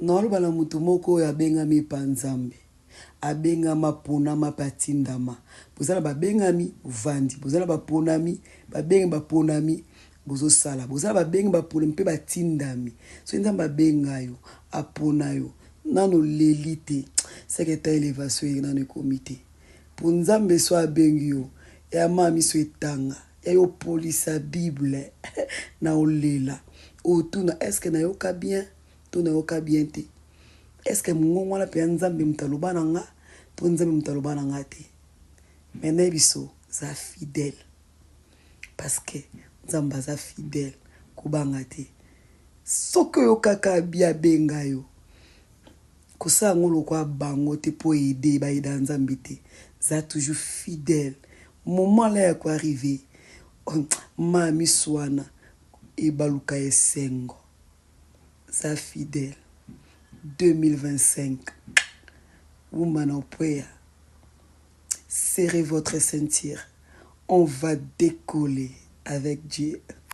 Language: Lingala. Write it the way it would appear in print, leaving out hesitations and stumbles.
Nalo bala mutu moko ya bengami panzambe. Abengama ponama patindama. Bozala babengami vandi. Bozala baponami. Babengi baponami. Bozo sala. Bozala babengi baponami pe batindami. So nzamba babenga yo. Apona yo. Nano lelite. Seketa elevation nano komite. Ponzambe so abengi yo. Ya mami so etanga. Ya yo polisa Bible. Na olela. Otuna eske na yoka bien. To na yoka bien te. Est-ce que mon wana pe nzambe mutaloba nanga to nzambe mutaloba nanga te? Mene biso za fidèle parce que nzamba za fidèle kubanga te. Soko yo kaka bia benga yo. Kosa ngolo kwa bango te po aider ba ida nzambe te. Za toujours fidèle. Moment là quoi arriver. Mami swana e baluka esengo. Za fidèle. 2025. Woman en prayer. Serrez votre ceinture. On va décoller avec Dieu.